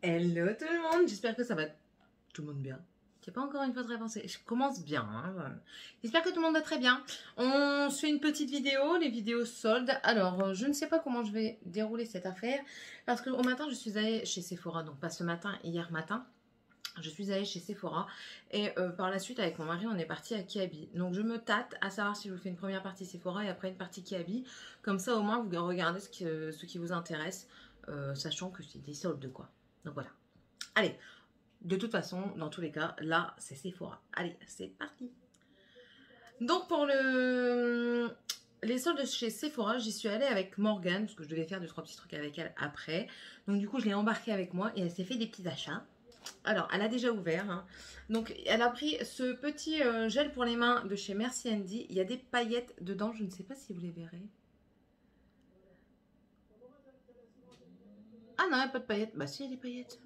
Hello tout le monde, j'espère que ça va tout le monde bien. Il n'y a pas encore une fois très avancé, je commence bien. Hein. J'espère que tout le monde va très bien. On se fait une petite vidéo, les vidéos soldes. Alors, je ne sais pas comment je vais dérouler cette affaire. Parce qu'au matin, je suis allée chez Sephora. Donc, pas ce matin, hier matin. Je suis allée chez Sephora. Et par la suite, avec mon mari, on est parti à Kiabi. Donc, je me tâte à savoir si je vous fais une première partie Sephora et après une partie Kiabi. Comme ça, au moins, vous regardez ce qui vous intéresse. Sachant que c'est des soldes, quoi. Donc, voilà. Allez. De toute façon, dans tous les cas, là, c'est Sephora. Allez, c'est parti. Donc, pour les soldes chez Sephora, j'y suis allée avec Morgane, parce que je devais faire 2-3 petits trucs avec elle après. Donc, du coup, je l'ai embarquée avec moi et elle s'est fait des petits achats. Alors, elle a déjà ouvert. Hein. Donc, elle a pris ce petit gel pour les mains de chez Merci Andy. Il y a des paillettes dedans. Je ne sais pas si vous les verrez. Ah non, il n'y a pas de paillettes. Bah si, il y a des paillettes.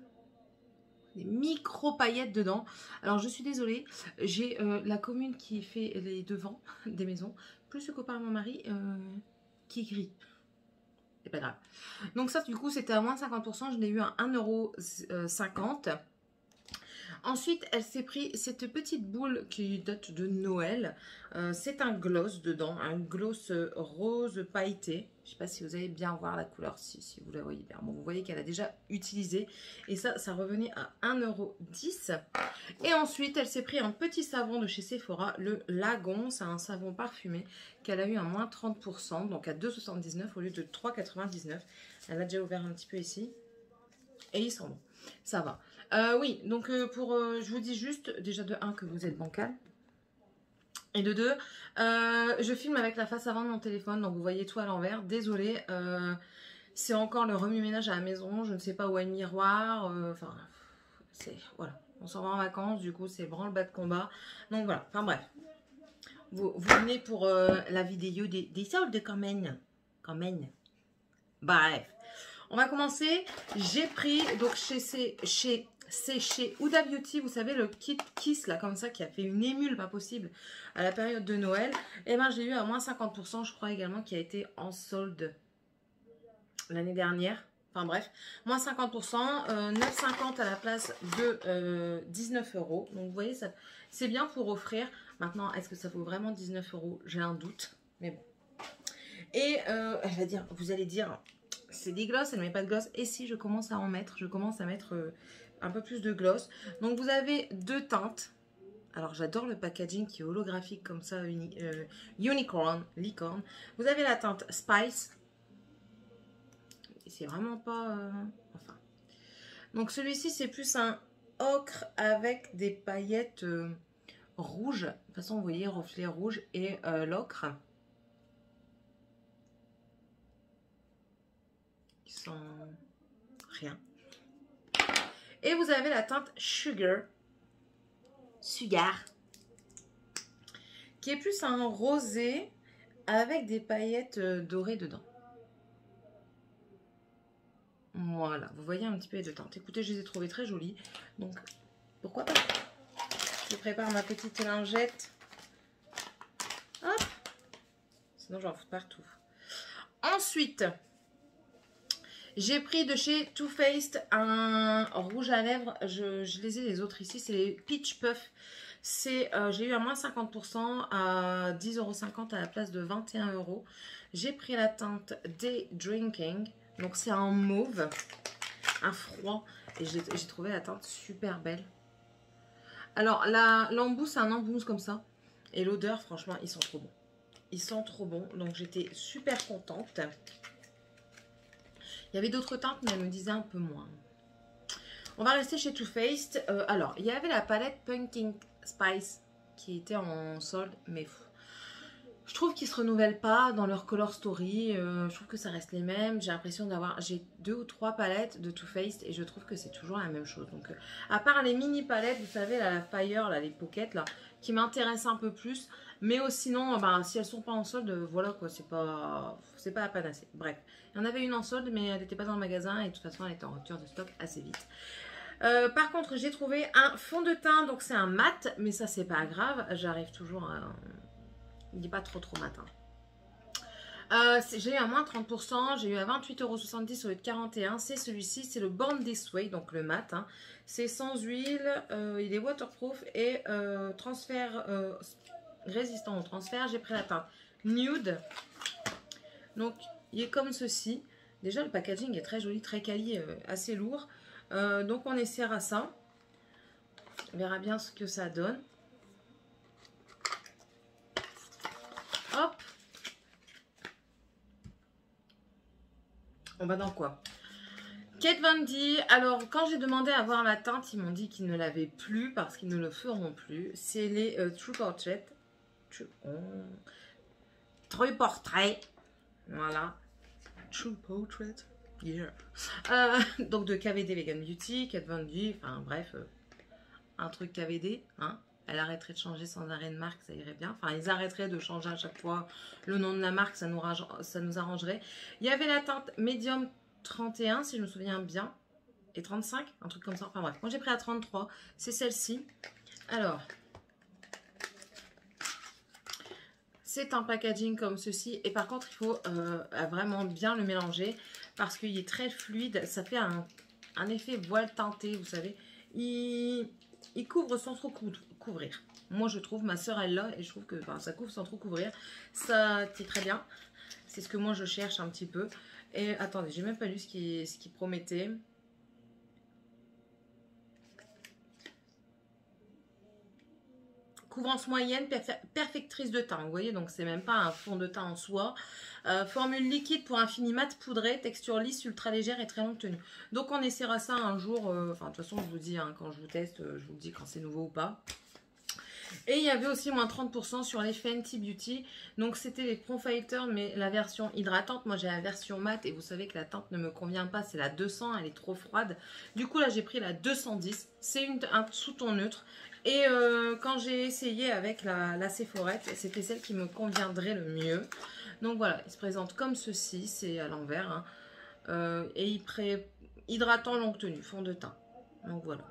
Des micro paillettes dedans. Alors je suis désolée, j'ai la commune qui fait les devants des maisons, plus le copain de mon mari qui est gris. C'est pas grave. Donc ça du coup c'était à moins 50%, je l'ai eu à 1,50 €. Ensuite, elle s'est pris cette petite boule qui date de Noël. C'est un gloss dedans, un gloss rose pailleté. Je ne sais pas si vous allez bien voir la couleur, si vous la voyez bien. Bon, vous voyez qu'elle a déjà utilisé. Et ça revenait à 1,10 €. Et ensuite, elle s'est pris un petit savon de chez Sephora, le Lagon. C'est un savon parfumé qu'elle a eu à moins 30%, donc à 2,79 € au lieu de 3,99 €. Elle a déjà ouvert un petit peu ici. Et il sent bon. Ça va. Oui, donc je vous dis juste, déjà de 1 que vous êtes bancal. Et de 2, je filme avec la face avant de mon téléphone, donc vous voyez tout à l'envers. Désolée, c'est encore le remue-ménage à la maison, je ne sais pas où est le miroir. Enfin, voilà, on s'en va en vacances, du coup c'est branle-bas de combat. Donc voilà, enfin bref. Vous venez pour la vidéo des soldes quand même. Bref. On va commencer. J'ai pris donc chez Huda Beauty, vous savez le kit Kiss là comme ça qui a fait une émule pas possible à la période de Noël. Et ben j'ai eu à moins 50%, je crois également qui a été en solde l'année dernière. Enfin bref, moins 50%, 9,50 à la place de 19 €. Donc vous voyez, ça c'est bien pour offrir. Maintenant, est-ce que ça vaut vraiment 19 €? J'ai un doute, mais bon. Et elle va dire, vous allez dire, c'est des gloss, elle ne met pas de gloss. Et si je commence à en mettre, je commence à mettre un peu plus de gloss. Donc vous avez deux teintes. Alors j'adore le packaging qui est holographique comme ça, unicorn, licorne. Vous avez la teinte Spice. C'est vraiment pas... enfin. Donc celui-ci c'est plus un ocre avec des paillettes rouges. De toute façon vous voyez reflet rouge et l'ocre. Sans rien. Et vous avez la teinte Sugar, qui est plus un rosé avec des paillettes dorées dedans. Voilà, vous voyez un petit peu les deux teintes. Écoutez, je les ai trouvées très jolies, donc pourquoi pas. Je prépare ma petite lingette. Hop. Sinon, j'en fous partout. Ensuite, j'ai pris de chez Too Faced un rouge à lèvres. Je les ai les autres ici. C'est les Peach Puff. J'ai eu à moins 50% à 10,50 € à la place de 21 €. J'ai pris la teinte Day Drinking. Donc c'est un mauve, un froid. Et j'ai trouvé la teinte super belle. Alors l'embout, c'est un embout comme ça. Et l'odeur, franchement, ils sont trop bons. Ils sont trop bons. Donc j'étais super contente. Il y avait d'autres teintes, mais elles me disaient un peu moins. On va rester chez Too Faced. Alors, il y avait la palette Pumpkin Spice qui était en solde, mais je trouve qu'ils ne se renouvellent pas dans leur color story. Je trouve que ça reste les mêmes. J'ai l'impression d'avoir... J'ai 2 ou 3 palettes de Too Faced et je trouve que c'est toujours la même chose. Donc, à part les mini palettes, vous savez, la Fire, là, les pockets, là, qui m'intéressent un peu plus. Mais sinon, ben, si elles sont pas en solde, voilà quoi, c'est pas la panacée. Bref, il y en avait une en solde, mais elle n'était pas dans le magasin et de toute façon, elle était en rupture de stock assez vite. Par contre, j'ai trouvé un fond de teint, donc c'est un mat, mais ça, c'est pas grave. J'arrive toujours à... Il n'est pas trop matin. J'ai eu à moins 30%, j'ai eu à 28,70 € au lieu de 41. C'est celui-ci, c'est le Born This Way, donc le mat. Hein. C'est sans huile, il est waterproof et résistant au transfert. J'ai pris la teinte Nude. Donc, il est comme ceci. Déjà, le packaging est très joli, très quali, assez lourd. Donc, on essaiera ça. On verra bien ce que ça donne. Hop. On va dans quoi? Kat Von D. Alors, quand j'ai demandé à voir la teinte, ils m'ont dit qu'ils ne l'avaient plus parce qu'ils ne le feront plus. C'est les True Portrait. True Portrait. Voilà. True Portrait. Yeah. Donc, de KVD Vegan Beauty, Kat Von D. Enfin, bref, un truc KVD. Hein. Elle arrêterait de changer sans arrêt de marque, ça irait bien. Enfin, ils arrêteraient de changer à chaque fois le nom de la marque, ça nous arrangerait. Il y avait la teinte Medium 31, si je me souviens bien. Et 35, un truc comme ça. Enfin bref, moi j'ai pris la 33. C'est celle-ci. Alors, c'est un packaging comme ceci. Et par contre, il faut vraiment bien le mélanger. Parce qu'il est très fluide. Ça fait un effet voile teinté, vous savez. Il couvre sans trop couvrir. Moi, je trouve, ma soeur, elle l'a. Et je trouve que ça couvre sans trop couvrir. Ça, c'est très bien. C'est ce que moi, je cherche un petit peu. Et attendez, j'ai même pas lu ce qui promettait. Couvrance moyenne, perfectrice de teint. Vous voyez, donc c'est même pas un fond de teint en soi. Formule liquide pour un fini mat poudré, texture lisse, ultra légère et très longue tenue. Donc on essaiera ça un jour. Enfin, de toute façon, je vous dis, hein, quand je vous teste, je vous dis quand c'est nouveau ou pas. Et il y avait aussi moins 30% sur les Fenty Beauty. Donc c'était les Pro Fighter, mais la version hydratante. Moi j'ai la version mat et vous savez que la teinte ne me convient pas. C'est la 200, elle est trop froide. Du coup là j'ai pris la 210. C'est un sous-ton neutre. Et quand j'ai essayé avec la Sephorette, c'était celle qui me conviendrait le mieux. Donc voilà, il se présente comme ceci. C'est à l'envers. Hein. Et hydratant longue tenue, fond de teint. Donc voilà.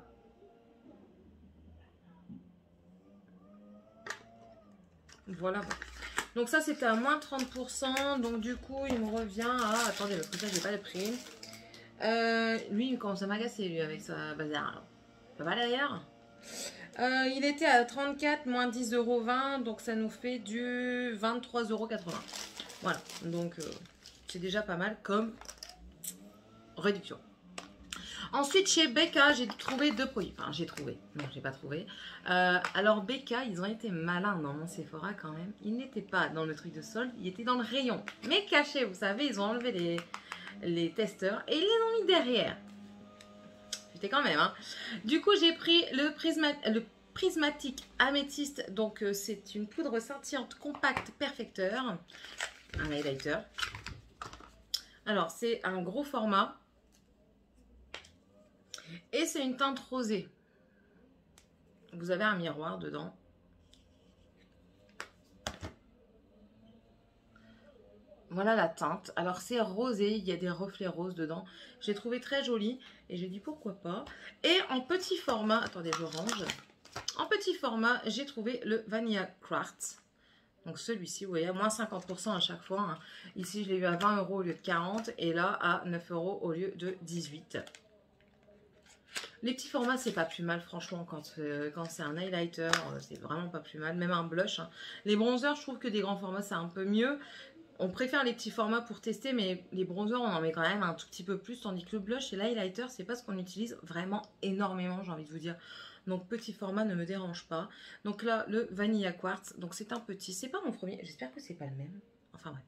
Voilà. Donc ça, c'était à moins 30%. Donc du coup, il me revient à... Attendez, parce que ça, j'ai pas le prix. Lui, il commence à m'agacer, lui, avec sa bazar. Ça va d'ailleurs. Il était à 34, moins 10,20 €. Donc ça nous fait du 23,80 €. Voilà. Donc c'est déjà pas mal comme réduction. Ensuite, chez Becca, j'ai trouvé deux produits. Enfin, j'ai trouvé. Non, j'ai pas trouvé. Alors, Becca, ils ont été malins dans mon Sephora quand même. Ils n'étaient pas dans le truc de solde, ils étaient dans le rayon. Mais cachés, vous savez, ils ont enlevé les testeurs et ils les ont mis derrière. C'était quand même, hein. Du coup, j'ai pris le prismatique améthyste. Donc, c'est une poudre scintillante compacte perfecteur. Un highlighter. Alors, c'est un gros format. Et c'est une teinte rosée. Vous avez un miroir dedans. Voilà la teinte. Alors c'est rosé, il y a des reflets roses dedans. J'ai trouvé très joli et j'ai dit pourquoi pas. Et en petit format, attendez je range. En petit format, j'ai trouvé le Vanilla Quartz. Donc celui-ci, vous voyez, à moins 50% à chaque fois. Hein. Ici je l'ai eu à 20 € au lieu de 40 et là à 9 € au lieu de 18. Les petits formats, c'est pas plus mal, franchement, quand c'est un highlighter, c'est vraiment pas plus mal. Même un blush. Hein. Les bronzers, je trouve que des grands formats, c'est un peu mieux. On préfère les petits formats pour tester, mais les bronzers, on en met quand même un tout petit peu plus. Tandis que le blush et l'highlighter, c'est pas ce qu'on utilise vraiment énormément, j'ai envie de vous dire. Donc, petit format ne me dérange pas. Donc là, le Vanilla Quartz. Donc, c'est un petit. C'est pas mon premier. J'espère que c'est pas le même. Enfin, bref.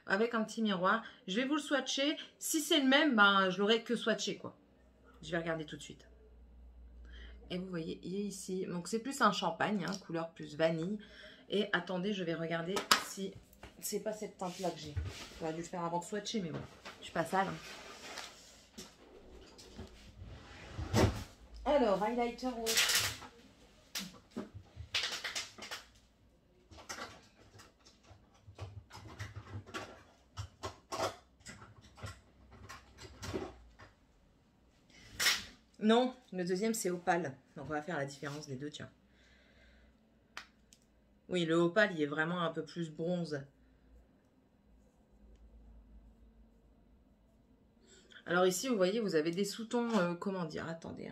Avec un petit miroir. Je vais vous le swatcher. Si c'est le même, ben, je l'aurai que swatché, quoi. Je vais regarder tout de suite. Et vous voyez, il est ici. Donc, c'est plus un champagne, hein, couleur plus vanille. Et attendez, je vais regarder si c'est pas cette teinte-là que j'ai. J'aurais dû le faire avant de swatcher, mais bon, je suis pas sale. Hein. Alors, highlighter rose. Non, le deuxième c'est opale. Donc on va faire la différence des deux, tiens. Oui, le opale il est vraiment un peu plus bronze. Alors ici, vous voyez, vous avez des sous-tons, comment dire, attendez.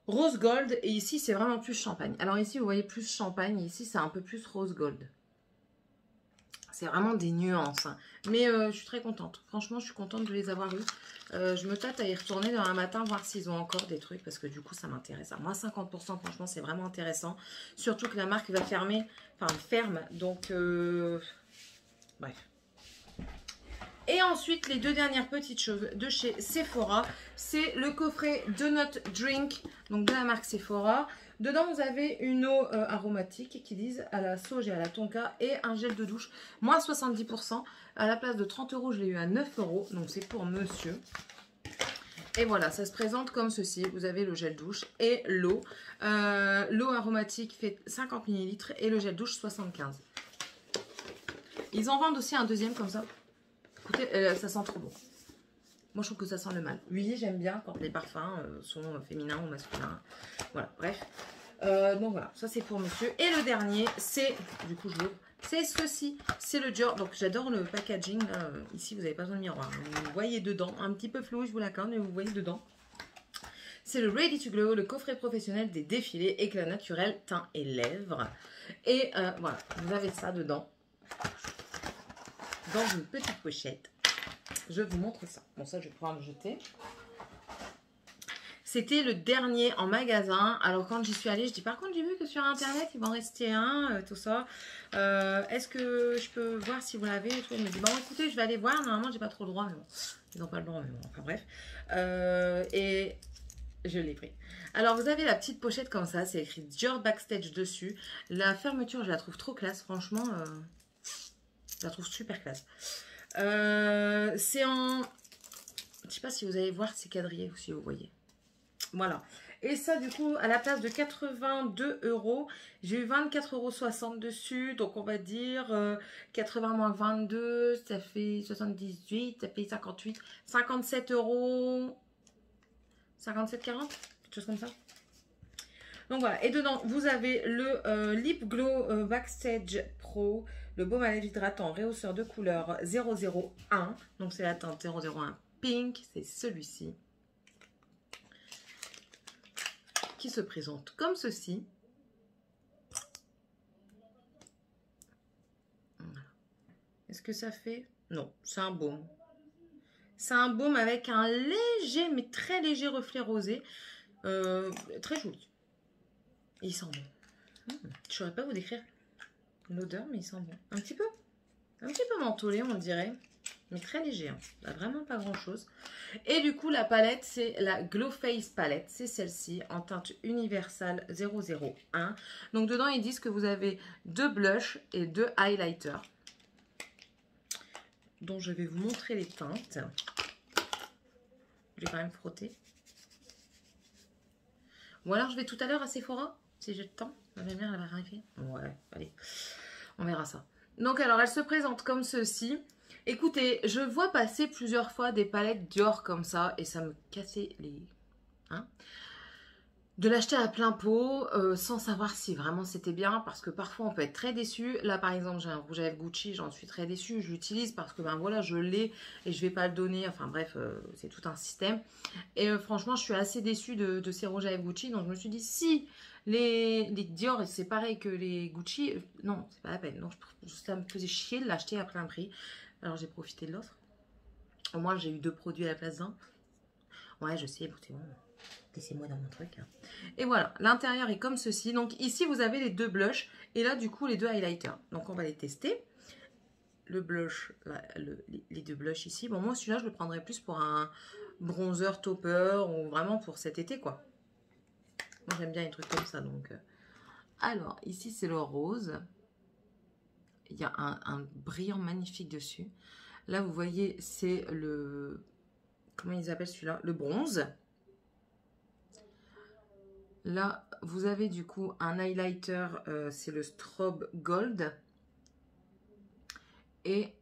Rose gold, et ici, c'est vraiment plus champagne. Alors ici, vous voyez plus champagne, ici, c'est un peu plus rose gold. C'est vraiment des nuances. Hein. Mais je suis très contente. Franchement, je suis contente de les avoir eus. Je me tâte à y retourner demain matin, voir s'ils ont encore des trucs, parce que du coup, ça m'intéresse. Moi, 50%, franchement, c'est vraiment intéressant. Surtout que la marque va fermer, enfin, ferme. Donc, bref. Et ensuite, les deux dernières petites choses de chez Sephora, c'est le coffret Donut Drink, donc de la marque Sephora. Dedans, vous avez une eau aromatique qui disent à la sauge et à la tonka et un gel de douche, moins 70%. À la place de 30 €, je l'ai eu à 9 €, donc c'est pour monsieur. Et voilà, ça se présente comme ceci. Vous avez le gel douche et l'eau. L'eau aromatique fait 50 ml et le gel douche 75. Ils en vendent aussi un deuxième comme ça. Écoutez, ça sent trop bon. Moi, je trouve que ça sent le mal. Oui, j'aime bien quand les parfums sont féminins ou masculins. Voilà, bref. Donc voilà, ça c'est pour monsieur. Et le dernier, c'est, du coup je l'ouvre, c'est ceci. C'est le Dior. Donc j'adore le packaging. Ici, vous n'avez pas besoin de miroir. Vous voyez dedans. Un petit peu flou, je vous l'accorde, mais vous voyez dedans. C'est le Ready to Glow, le coffret professionnel des défilés, éclat naturel, teint et lèvres. Et voilà, vous avez ça dedans. Dans une petite pochette. Je vous montre ça. Bon, ça, je vais pouvoir le jeter. C'était le dernier en magasin. Alors, quand j'y suis allée, je dis, par contre, j'ai vu que sur Internet, il va en rester un, tout ça. Est-ce que je peux voir si vous l'avez? Il me dit, bon, écoutez, je vais aller voir. Normalement, j'ai pas trop le droit. Mais bon, ils n'ont pas le droit, mais bon, enfin, bref. Et je l'ai pris. Alors, vous avez la petite pochette comme ça. C'est écrit Dior Backstage dessus. La fermeture, je la trouve trop classe. Franchement, je la trouve super classe. C'est en... Je sais pas si vous allez voir, c'est quadrillé ou si vous voyez. Voilà. Et ça, du coup, à la place de 82 €, j'ai eu 24,60 € dessus. Donc, on va dire 80 moins 22, ça fait 78, ça fait 58, 57 €. 57,40, quelque chose comme ça. Donc voilà, et dedans, vous avez le Lip Glow Backstage Pro, le baume à lèvres hydratant, rehausseur de couleur 001. Donc c'est la teinte 001 Pink, c'est celui-ci. Qui se présente comme ceci. Voilà. Est-ce que ça fait? Non, c'est un baume. C'est un baume avec un léger, mais très léger reflet rosé. Très joli. Et il sent bon. Je ne saurais pas vous décrire l'odeur, mais il sent bon. Un petit peu mentholé, on dirait. Mais très léger. Hein. Vraiment pas grand chose. Et du coup, la palette, c'est la Glow Face palette. C'est celle-ci en teinte universelle 001. Donc, dedans, ils disent que vous avez 2 blushs et 2 highlighters. Dont je vais vous montrer les teintes. Je vais quand même frotter. Ou alors, je vais tout à l'heure à Sephora. Si j'ai le temps. Ma mère, elle va vérifier. Ouais, allez. On verra ça. Donc, alors, elle se présente comme ceci. Écoutez, je vois passer plusieurs fois des palettes Dior comme ça. Et ça me cassait les... Hein, de l'acheter à plein pot sans savoir si vraiment c'était bien. Parce que parfois, on peut être très déçu. Là, par exemple, j'ai un rouge à lèvres Gucci. J'en suis très déçue. Je l'utilise parce que, ben voilà, je l'ai. Et je vais pas le donner. Enfin, bref, c'est tout un système. Et franchement, je suis assez déçue de ces rouges à lèvres Gucci. Donc, je me suis dit, si... Les Dior, c'est pareil que les Gucci. Non, c'est pas la peine. Donc, ça me faisait chier de l'acheter à plein prix. Alors, j'ai profité de l'offre. Au moins, j'ai eu 2 produits à la place d'un. Ouais, je sais, c'est bon. Laissez-moi dans mon truc. Hein. Et voilà, l'intérieur est comme ceci. Donc, ici, vous avez les 2 blushs. Et là, du coup, les 2 highlighters. Donc, on va les tester. Le blush, les 2 blushs ici. Bon, moi, celui-là, je le prendrais plus pour un bronzer topper ou vraiment pour cet été, quoi. Moi, j'aime bien les trucs comme ça, donc... Alors, ici, c'est le rose. Il y a un brillant magnifique dessus. Là, vous voyez, c'est le... Comment ils appellent celui-là? Le bronze. Là, vous avez du coup un highlighter, c'est le Strobe Gold. Et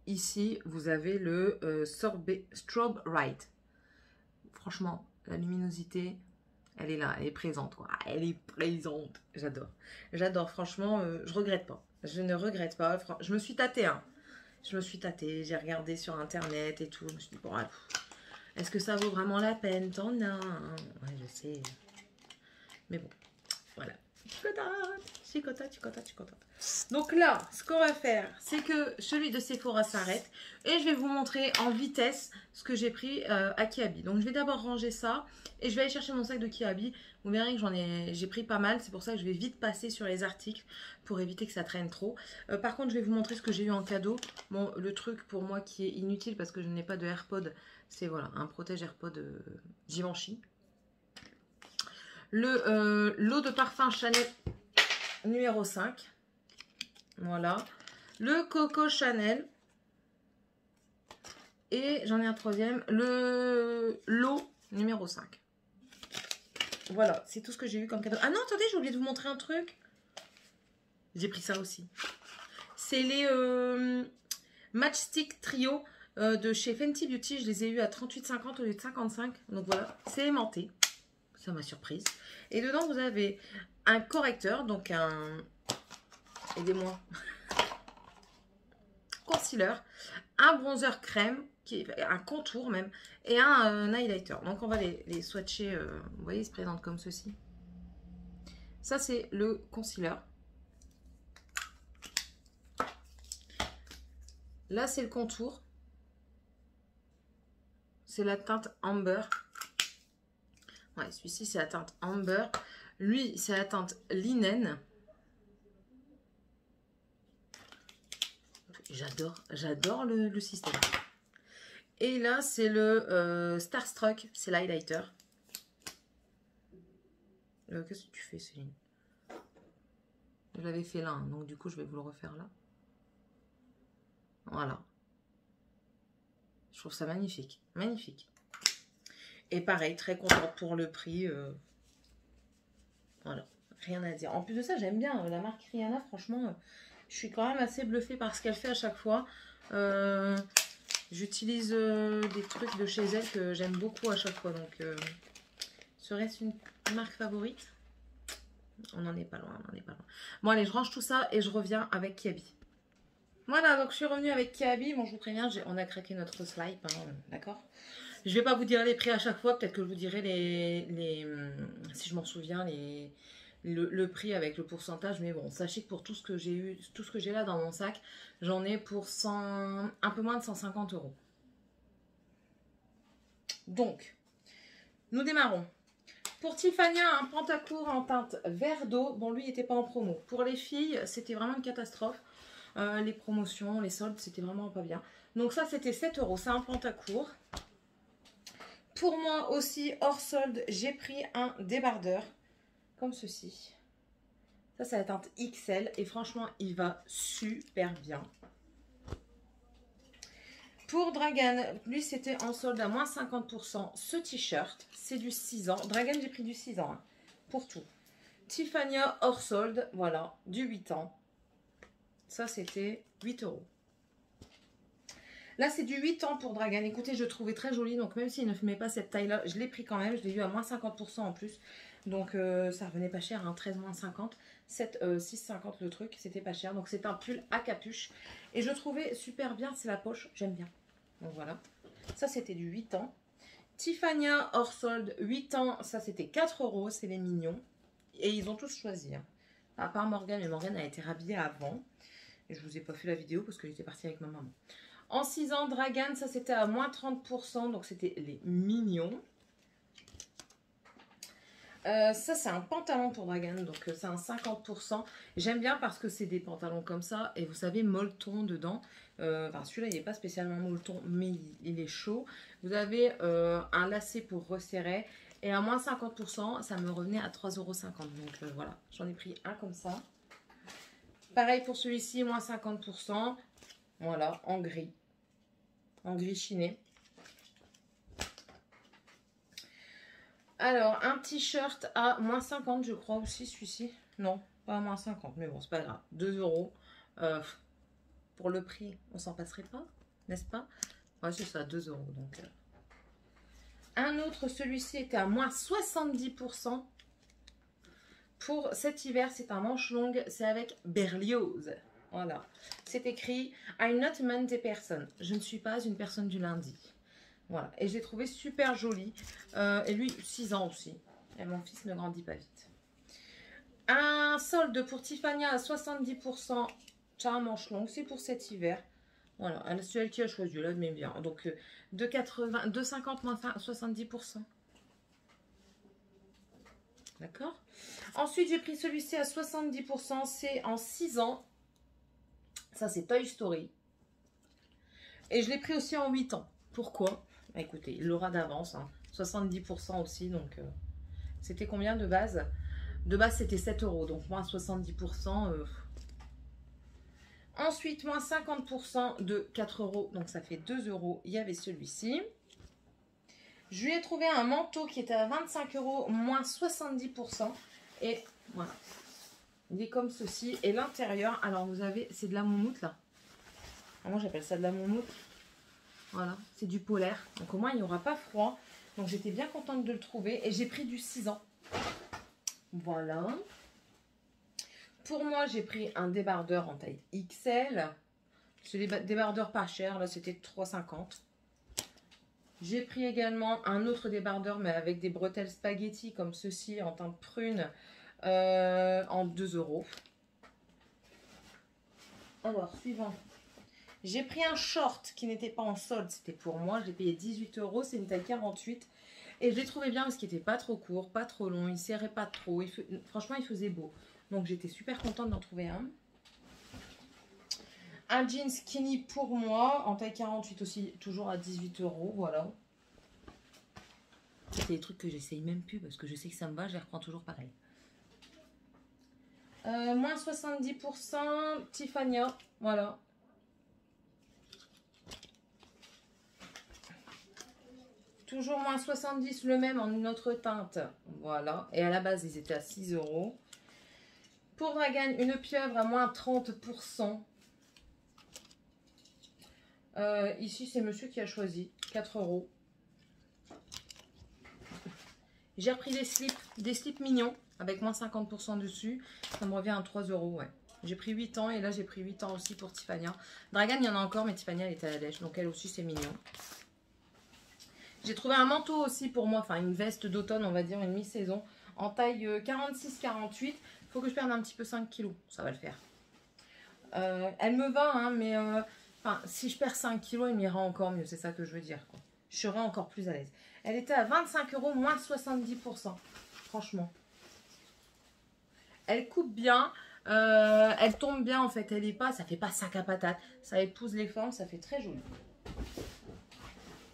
ici, vous avez le Strobe Right. Franchement, la luminosité... Elle est là, elle est présente, quoi. Elle est présente. J'adore. J'adore, franchement, je regrette pas. Je ne regrette pas. Je me suis tâtée, hein. Je me suis tâtée, j'ai regardé sur internet et tout. Je me suis dit, bon, est-ce que ça vaut vraiment la peine? T'en as un. Ouais, je sais. Mais bon, voilà. Je suis contente. Donc là, ce qu'on va faire, c'est que celui de Sephora s'arrête. Et je vais vous montrer en vitesse ce que j'ai pris à Kiabi. Donc je vais d'abord ranger ça. Et je vais aller chercher mon sac de Kiabi. Vous verrez que j'ai pris pas mal. C'est pour ça que je vais vite passer sur les articles pour éviter que ça traîne trop. Par contre, je vais vous montrer ce que j'ai eu en cadeau. Bon, le truc pour moi qui est inutile parce que je n'ai pas de AirPod, c'est voilà, un protège AirPod Givenchy. L'eau de parfum Chanel numéro 5. Voilà. Le Coco Chanel. Et j'en ai un troisième. L'eau numéro 5. Voilà, c'est tout ce que j'ai eu comme cadeau. Ah non, attendez, j'ai oublié de vous montrer un truc. J'ai pris ça aussi. C'est les Matchstick Trio de chez Fenty Beauty. Je les ai eu à 38,50 au lieu de 55. Donc voilà, c'est aimanté. Ça m'a surprise. Et dedans, vous avez un correcteur, donc un... Aidez-moi. Concealer, un bronzer crème, un contour même, et un highlighter. Donc on va les swatcher. Vous voyez, ils se présentent comme ceci. Ça, c'est le concealer. Là, c'est le contour. C'est la teinte Amber. Ouais, celui-ci, c'est la teinte Amber. Lui, c'est la teinte Linen. J'adore le système. Et là, c'est le Starstruck. C'est l'highlighter. Qu'est-ce que tu fais, Céline? Je l'avais fait là, hein, donc du coup, je vais vous le refaire là. Voilà. Je trouve ça magnifique. Magnifique. Et pareil, très contente pour le prix. Voilà. Rien à dire. En plus de ça, j'aime bien la marque Rihanna. Franchement, je suis quand même assez bluffée par ce qu'elle fait à chaque fois. J'utilise des trucs de chez elle que j'aime beaucoup à chaque fois. Donc, serait-ce une marque favorite? On n'en est pas loin, on n'en est pas loin. Bon, allez, je range tout ça et je reviens avec Kiabi. Voilà, donc je suis revenue avec Kiabi. Bon, je vous préviens, on a craqué notre slide, hein, d'accord? Je ne vais pas vous dire les prix à chaque fois. Peut-être que je vous dirai si je m'en souviens, le prix avec le pourcentage. Mais bon, sachez que pour tout ce que j'ai eu, tout ce que j'ai là dans mon sac, j'en ai pour un peu moins de 150 €. Donc, nous démarrons. Pour Tiffania, un pantacourt en teinte vert d'eau. Bon, lui, il n'était pas en promo. Pour les filles, c'était vraiment une catastrophe. Les promotions, les soldes, c'était vraiment pas bien. Donc ça, c'était 7 €. C'est un pantacourt. Pour moi aussi, hors solde, j'ai pris un débardeur. Comme ceci. Ça, c'est la teinte XL. Et franchement, il va super bien. Pour Dragan, lui, c'était en solde à moins 50%. Ce t-shirt, c'est du 6 ans. Dragan, j'ai pris du 6 ans. Hein, pour tout. Tiffania, hors solde. Voilà, du 8 ans. Ça, c'était 8 €. Là, c'est du 8 ans pour Dragan. Écoutez, je le trouvais très joli. Donc, même s'il ne met pas cette taille-là, je l'ai pris quand même. Je l'ai eu à moins 50% en plus. Donc, ça revenait pas cher. Hein, 13 moins 50. 6,50 le truc. C'était pas cher. Donc, c'est un pull à capuche. Et je le trouvais super bien. C'est la poche. J'aime bien. Donc, voilà. Ça, c'était du 8 ans. Tiffania hors solde. 8 ans. Ça, c'était 4 €. C'est les mignons. Et ils ont tous choisi. Hein. À part Morgane. Mais Morgane a été rhabillée avant. Et je vous ai pas fait la vidéo parce que j'étais partie avec ma maman. En 6 ans, Dragan, ça c'était à moins 30%, donc c'était les mignons. Ça c'est un pantalon pour Dragan, donc c'est un 50%. J'aime bien parce que c'est des pantalons comme ça, et vous savez, molleton dedans. Enfin, celui-là, il n'est pas spécialement molleton, mais il est chaud. Vous avez un lacet pour resserrer, et à moins 50%, ça me revenait à 3,50 €. Donc voilà, j'en ai pris un comme ça. Pareil pour celui-ci, moins 50%. Voilà, en gris. En gris chiné. Alors, un t-shirt à moins 50, je crois aussi, celui-ci. Non, pas à moins 50, mais bon, c'est pas grave. 2 €. Pour le prix, on s'en passerait pas, n'est-ce pas? Ouais, c'est ça, 2 €. Donc, un autre, celui-ci était à moins 70%. Pour cet hiver, c'est un manche longue, c'est avec Berlioz. Voilà. C'est écrit « I'm not a Monday person ». Je ne suis pas une personne du lundi. Voilà. Et je l'ai trouvé super joli. Et lui, 6 ans aussi. Et mon fils ne grandit pas vite. Un solde pour Tiffany à 70%. Charme manche longue. C'est pour cet hiver. Voilà. C'est elle qui a choisi. Là, mais bien. Donc, 2,50 moins 70%. D'accord. Ensuite, j'ai pris celui-ci à 70%. C'est en 6 ans. Ça, c'est Toy Story. Et je l'ai pris aussi en 8 ans. Pourquoi? Écoutez, il l'aura d'avance. Hein. 70% aussi. Donc, c'était combien de base? De base, c'était 7 €. Donc, moins 70%. Ensuite, moins 50% de 4 €. Donc, ça fait 2 €. Il y avait celui-ci. Je lui ai trouvé un manteau qui était à 25 €, moins 70%. Et voilà. Il est comme ceci. Et l'intérieur, alors vous avez, c'est de la moumoute là. Moi j'appelle ça de la moumoute. Voilà, c'est du polaire. Donc au moins il n'y aura pas froid. Donc j'étais bien contente de le trouver. Et j'ai pris du 6 ans. Voilà. Pour moi, j'ai pris un débardeur en taille XL. C'est des débardeurs pas chers. Là, c'était 3,50 €. J'ai pris également un autre débardeur, mais avec des bretelles spaghetti comme ceci, en teinte prune, en 2 €. Alors, suivant. J'ai pris un short qui n'était pas en solde, c'était pour moi. Je l'ai payé 18 €, c'est une taille 48. Et je l'ai trouvé bien parce qu'il n'était pas trop court, pas trop long, il ne serrait pas trop. Franchement, il faisait beau. Donc, j'étais super contente d'en trouver un. Un jean skinny pour moi, en taille 48 aussi, toujours à 18 €, voilà. C'est des trucs que j'essaye même plus parce que je sais que ça me va, je les reprends toujours pareil. Moins 70%, Tiffany, voilà. Toujours moins 70, le même en une autre teinte, voilà. Et à la base, ils étaient à 6 €. Pour Dragan, une pieuvre à moins 30%. Ici, c'est monsieur qui a choisi. 4 €. J'ai repris des slips mignons avec moins 50% dessus. Ça me revient à 3 €. Ouais. J'ai pris 8 ans et là, j'ai pris 8 ans aussi pour Tiffany. Dragan, il y en a encore, mais Tiffany, elle était à la lèche. Donc, elle aussi, c'est mignon. J'ai trouvé un manteau aussi pour moi. Enfin, une veste d'automne, on va dire, une mi-saison. En taille 46-48. Il faut que je perde un petit peu 5 kilos. Ça va le faire. Elle me va, hein, mais... Enfin, si je perds 5 kilos, il m'ira encore mieux. C'est ça que je veux dire, quoi. Je serai encore plus à l'aise. Elle était à 25 €, moins 70%. Franchement. Elle coupe bien. Elle tombe bien, en fait. Elle est pas... Ça fait pas sac à patate. Ça épouse les formes. Ça fait très joli.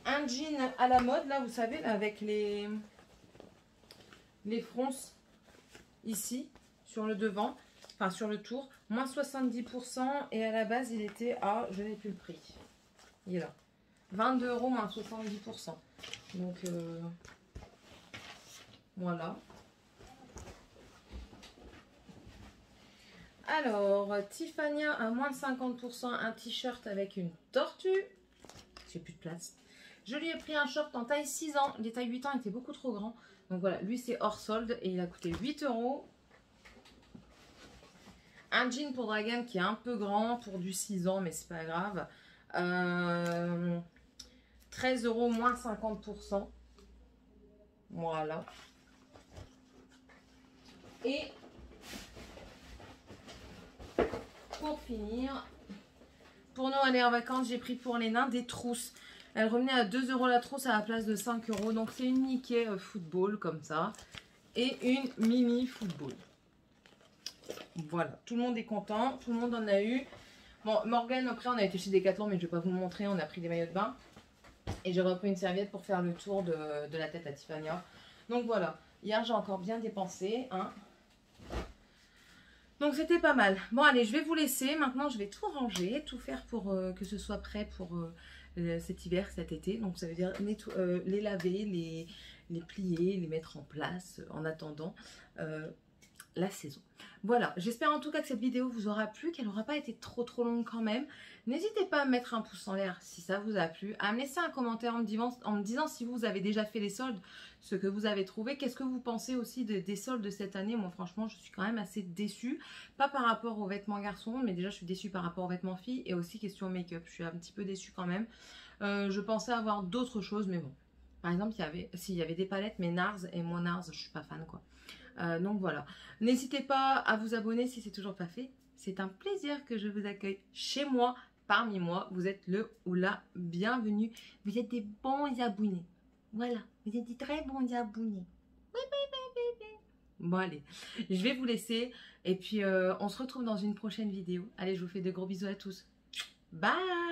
Un jean à la mode, là, vous savez, là, avec les fronces ici, sur le devant. Enfin, sur le tour. Moins 70%. Et à la base, il était à... Je n'ai plus le prix. Il est là. 22 €, moins 70%. Donc, voilà. Alors, Tiffany à moins de 50%, un t-shirt avec une tortue. J'ai plus de place. Je lui ai pris un short en taille 6 ans. Les tailles 8 ans étaient beaucoup trop grands. Donc voilà, lui c'est hors solde et il a coûté 8 €. Un jean pour Dragan qui est un peu grand pour du 6 ans, mais c'est pas grave. 13 €, moins 50%. Voilà. Et pour finir, pour nous aller en vacances, j'ai pris pour les nains des trousses. Elle revenait à 2 € la trousse à la place de 5 €. Donc c'est une Mickey football comme ça. Et une Mimi football. Voilà, tout le monde est content. Tout le monde en a eu. Bon, Morgane, après on a été chez Decathlon, mais je ne vais pas vous le montrer. On a pris des maillots de bain. Et j'ai repris une serviette pour faire le tour de la tête à Tiffany. Donc voilà, hier j'ai encore bien dépensé. Hein. Donc c'était pas mal. Bon allez, je vais vous laisser. Maintenant je vais tout ranger, tout faire pour que ce soit prêt pour cet hiver, cet été. Donc ça veut dire les laver, les plier, les mettre en place en attendant la saison. Voilà, j'espère en tout cas que cette vidéo vous aura plu, qu'elle n'aura pas été trop longue quand même. N'hésitez pas à mettre un pouce en l'air si ça vous a plu, à me laisser un commentaire en me disant si vous avez déjà fait les soldes, ce que vous avez trouvé, qu'est-ce que vous pensez aussi des soldes de cette année. Moi franchement je suis quand même assez déçue, pas par rapport aux vêtements garçons, mais déjà je suis déçue par rapport aux vêtements filles et aussi question make-up, je suis un petit peu déçue quand même. Je pensais avoir d'autres choses mais bon. Par exemple, il y avait des palettes, mais Nars, et moi Nars, je suis pas fan quoi. Donc voilà. N'hésitez pas à vous abonner si c'est toujours pas fait. C'est un plaisir que je vous accueille chez moi, parmi moi. Vous êtes le ou la bienvenue. Vous êtes des bons abonnés. Voilà, vous êtes des très bons abonnés. Oui, oui, oui, oui, oui. Bon allez, je vais vous laisser. Et puis on se retrouve dans une prochaine vidéo. Allez, je vous fais de gros bisous à tous. Bye.